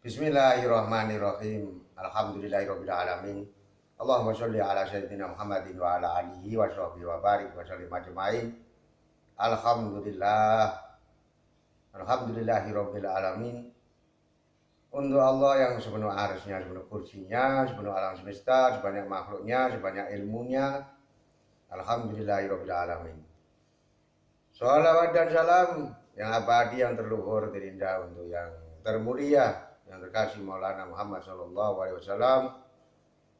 Bismillahirrahmanirrahim. Alhamdulillahirabbil alamin. Allahumma sholli ala sayyidina Muhammadin wa ala alihi wa sahbihi wa barik wa sallim ajmain. Alhamdulillah. Alhamdulillahirabbil alamin. Untuk Allah yang sepenuh arsy-Nya, sepenuh kursinya, sepenuh alam semesta, sebanyak makhluknya, sebanyak ilmunya. Alhamdulillahirabbil alamin. Shalawat dan salam yang abadi, yang terluhur, terindah untuk yang termulia, yang terkasih Maulana Muhammad SAW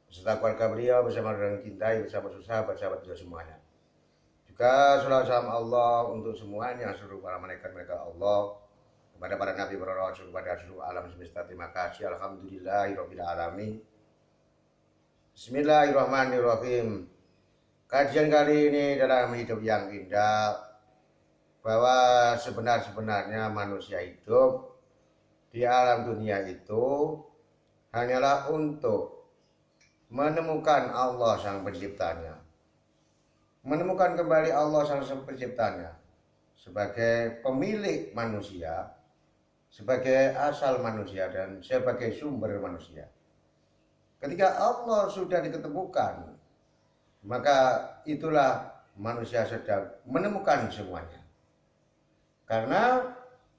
beserta keluarga beliau, bersama orang cintai, bersama sahabat-sahabat beliau semuanya. Juga sholawat salam Allah untuk semuanya, seluruh para malaikat Allah, kepada para nabi, para rasul, kepada seluruh alam semesta. Terima kasih. Alhamdulillahirabbil alamin. Bismillahirrahmanirrahim. Kajian kali ini dalam hidup yang indah, bahwa sebenarnya manusia hidup di alam dunia itu hanyalah untuk menemukan Allah sang penciptanya, menemukan kembali Allah sang penciptanya sebagai pemilik manusia, sebagai asal manusia, dan sebagai sumber manusia. Ketika Allah sudah diketemukan, maka itulah manusia sedang menemukan semuanya. Karena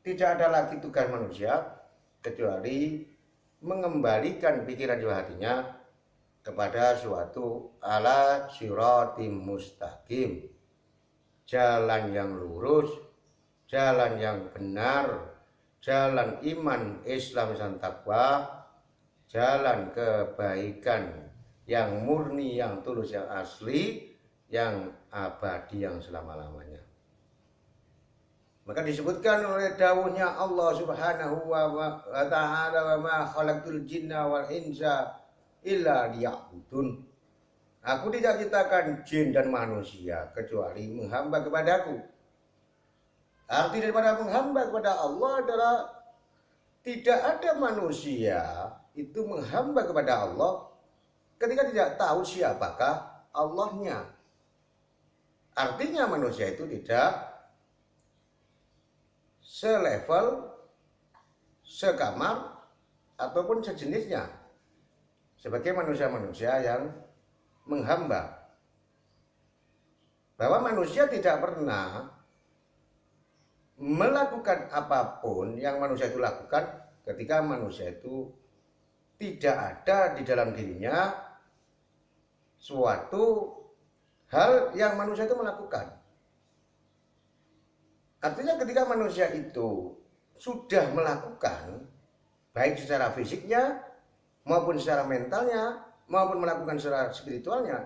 tidak ada lagi tugas manusia kecuali mengembalikan pikiran jiwa hatinya kepada suatu ala siratim mustaqim, jalan yang lurus, jalan yang benar, jalan iman, Islam, dan takwa, jalan kebaikan yang murni, yang tulus, yang asli, yang abadi, yang selama-lamanya. Maka disebutkan oleh dawuhnya Allah Subhanahu wa ta'ala, wa ma khalaqtul jinna wal insa illa liya'budun. Aku tidak ciptakan jin dan manusia kecuali menghamba kepadaku. Arti daripada menghamba kepada Allah adalah tidak ada manusia itu menghamba kepada Allah ketika tidak tahu siapakah Allahnya. Artinya manusia itu tidak selevel, sekamar, ataupun sejenisnya sebagai manusia-manusia yang menghamba. Bahwa manusia tidak pernah melakukan apapun yang manusia itu lakukan ketika manusia itu tidak ada di dalam dirinya suatu hal yang manusia itu melakukan. Artinya ketika manusia itu sudah melakukan, baik secara fisiknya maupun secara mentalnya maupun melakukan secara spiritualnya,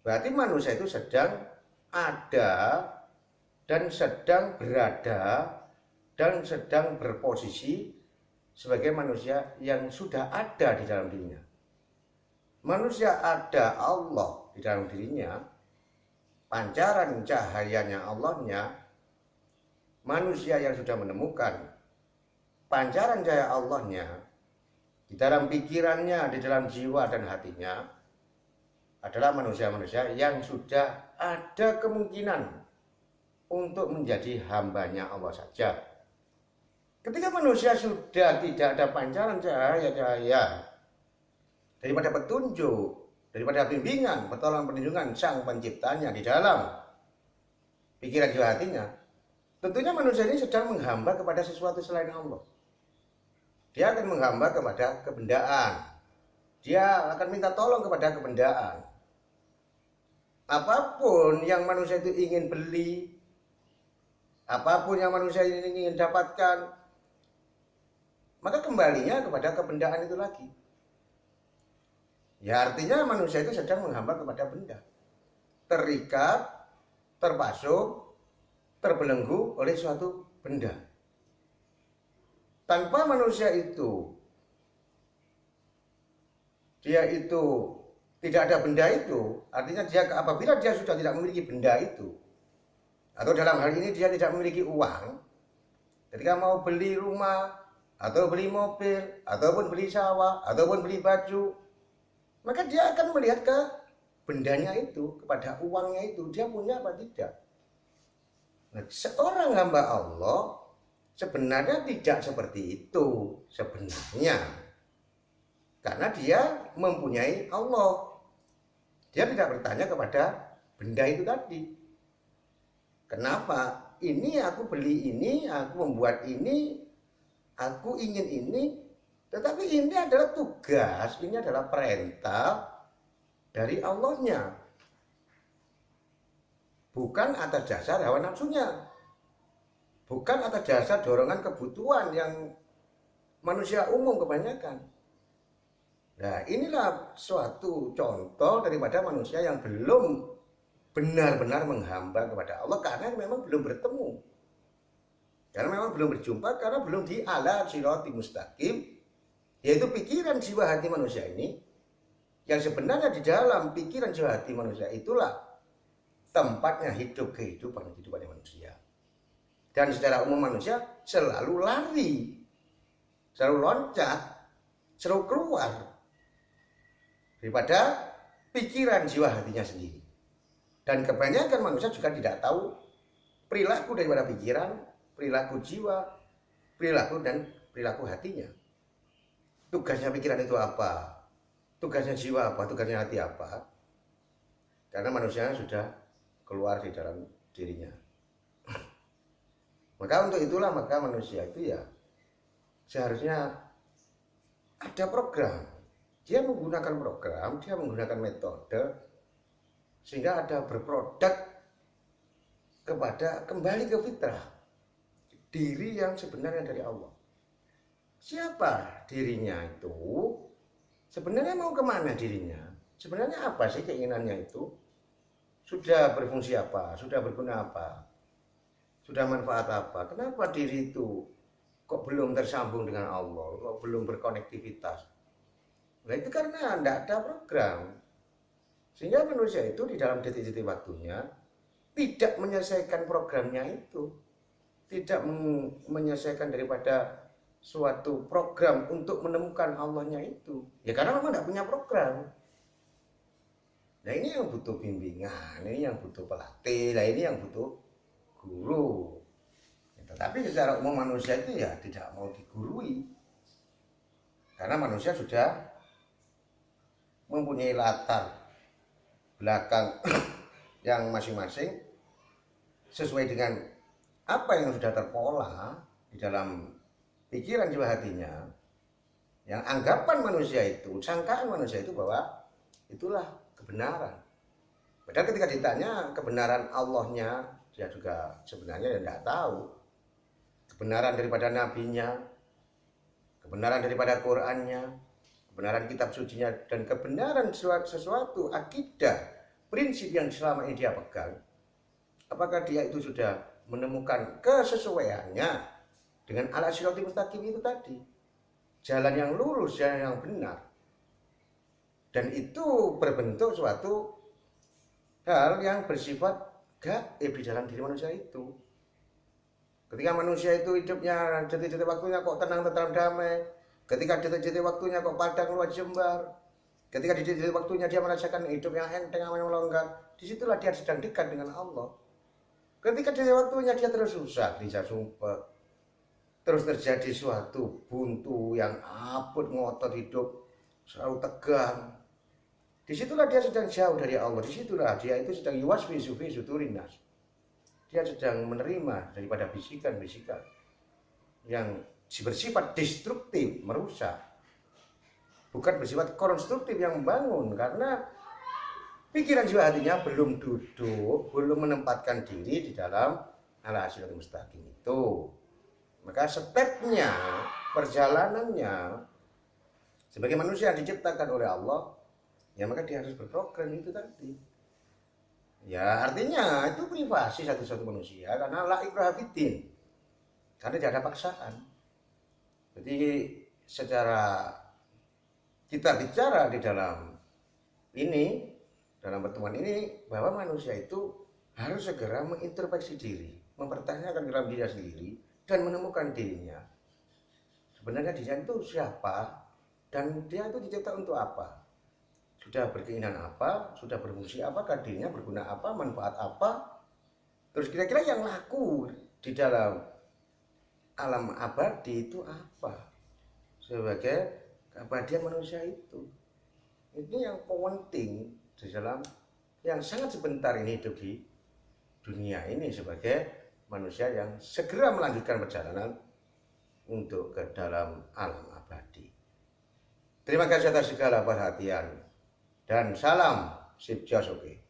berarti manusia itu sedang ada dan sedang berada dan sedang berposisi sebagai manusia yang sudah ada di dalam dirinya. Manusia ada Allah di dalam dirinya, pancaran cahayanya Allahnya. Manusia yang sudah menemukan pancaran cahaya Allahnya di dalam pikirannya, di dalam jiwa dan hatinya, adalah manusia-manusia yang sudah ada kemungkinan untuk menjadi hambanya Allah saja. Ketika manusia sudah tidak ada pancaran cahaya-cahaya daripada petunjuk, daripada bimbingan, pertolongan, perlindungan sang penciptanya di dalam pikiran jiwa hatinya, tentunya manusia ini sedang menghamba kepada sesuatu selain Allah. Dia akan menghamba kepada kebendaan. Dia akan minta tolong kepada kebendaan. Apapun yang manusia itu ingin beli, apapun yang manusia ini ingin dapatkan, maka kembalinya kepada kebendaan itu lagi. Ya, artinya manusia itu sedang menghamba kepada benda. Terikat, terpasung, terbelenggu oleh suatu benda. Tanpa manusia itu, dia itu tidak ada benda itu, artinya dia apabila dia sudah tidak memiliki benda itu, atau dalam hal ini dia tidak memiliki uang, ketika mau beli rumah, atau beli mobil, ataupun beli sawah, ataupun beli baju, maka dia akan melihat ke bendanya itu, kepada uangnya itu, dia punya apa tidak. Nah, seorang hamba Allah Sebenarnya tidak seperti itu sebenarnya. Karena dia mempunyai Allah. Dia tidak bertanya kepada benda itu tadi. Kenapa? Ini aku beli ini, aku membuat ini, aku ingin ini. Tetapi ini adalah tugas, ini adalah perintah dari Allahnya. Bukan atas dasar hawa nafsunya. Bukan atas dasar dorongan kebutuhan yang manusia umum kebanyakan. Nah, inilah suatu contoh daripada manusia yang belum benar-benar menghamba kepada Allah karena memang belum bertemu. Karena memang belum berjumpa, karena belum di ala sirati mustaqim, yaitu pikiran jiwa hati manusia ini, yang sebenarnya di dalam pikiran jiwa hati manusia itulah tempatnya kehidupan manusia. Dan secara umum manusia selalu lari, selalu loncat, selalu keluar daripada pikiran jiwa hatinya sendiri. Dan kebanyakan manusia juga tidak tahu perilaku daripada pikiran, perilaku jiwa, perilaku hatinya. Tugasnya pikiran itu apa? Tugasnya jiwa apa? Tugasnya hati apa? Karena manusia sudah keluar di dalam dirinya. Maka untuk itulah maka manusia itu ya seharusnya ada program. Dia menggunakan program, dia menggunakan metode sehingga ada berproduk kepada kembali ke fitrah. Diri yang sebenarnya dari Allah. Siapa dirinya itu? Sebenarnya mau kemana dirinya? Sebenarnya apa sih keinginannya itu? Sudah berfungsi apa? Sudah berguna apa? Sudah manfaat apa? Kenapa diri itu kok belum tersambung dengan Allah? Kok belum berkonektivitas? Nah itu karena tidak ada program. Sehingga manusia itu di dalam detik-detik waktunya tidak menyelesaikan programnya itu. Tidak menyelesaikan daripada suatu program untuk menemukan Allahnya itu. Ya karena memang tidak punya program. Nah ini yang butuh bimbingan, ini yang butuh pelatih, nah ini yang butuh guru. Tetapi secara umum manusia itu ya tidak mau digurui. Karena manusia sudah mempunyai latar belakang yang masing-masing sesuai dengan apa yang sudah terpola di dalam pikiran jiwa hatinya. Yang anggapan manusia itu, sangkaan manusia itu bahwa itulah kebenaran. Padahal ketika ditanya kebenaran Allahnya, dia juga sebenarnya tidak tahu. Kebenaran daripada nabinya, kebenaran daripada Qur'annya, kebenaran kitab sucinya, dan kebenaran sesuatu akidah, prinsip yang selama ini dia pegang. Apakah dia itu sudah menemukan kesesuaiannya dengan ala sirati mustaqim itu tadi? Jalan yang lurus, jalan yang benar. Dan itu berbentuk suatu hal yang bersifat gaib di dalam diri manusia itu. Ketika manusia itu hidupnya detik-detik waktunya kok tenang-tenang damai, ketika detik-detik waktunya kok padang luas jembar, ketika detik-detik waktunya dia merasakan hidup yang enteng, aman, melonggar, disitulah dia sedang dekat dengan Allah. Ketika detik waktunya dia terus susah, bisa sumpah, terus terjadi suatu buntu yang abot ngotot hidup, selalu tegang. Disitulah dia sedang jauh dari Allah, disitulah dia itu sedang yuwaswi sufi suturinas. Dia sedang menerima daripada bisikan-bisikan yang bersifat destruktif, merusak. Bukan bersifat konstruktif yang membangun, karena pikiran jiwa hatinya belum duduk, belum menempatkan diri di dalam ala siratal mustaqim itu. Maka stepnya, perjalanannya sebagai manusia yang diciptakan oleh Allah, ya maka dia harus berprogram itu tadi. Ya artinya itu privasi satu-satu manusia, karena la ikraha fiddin, karena tidak ada paksaan. Jadi secara kita bicara di dalam ini, dalam pertemuan ini, bahwa manusia itu harus segera mengintrospeksi diri, mempertanyakan dalam diri sendiri dan menemukan dirinya. Sebenarnya dirinya itu siapa dan dia itu dicipta untuk apa? Sudah berkeinginan apa? Sudah berfungsi apakah dirinya, berguna apa, manfaat apa? Terus kira-kira yang laku di dalam alam abadi itu apa? Sebagai keabadian manusia itu. Ini yang penting di dalam yang sangat sebentar ini hidup di dunia ini sebagai manusia yang segera melanjutkan perjalanan untuk ke dalam alam abadi. Terima kasih atas segala perhatian dan salam Sip Josoke.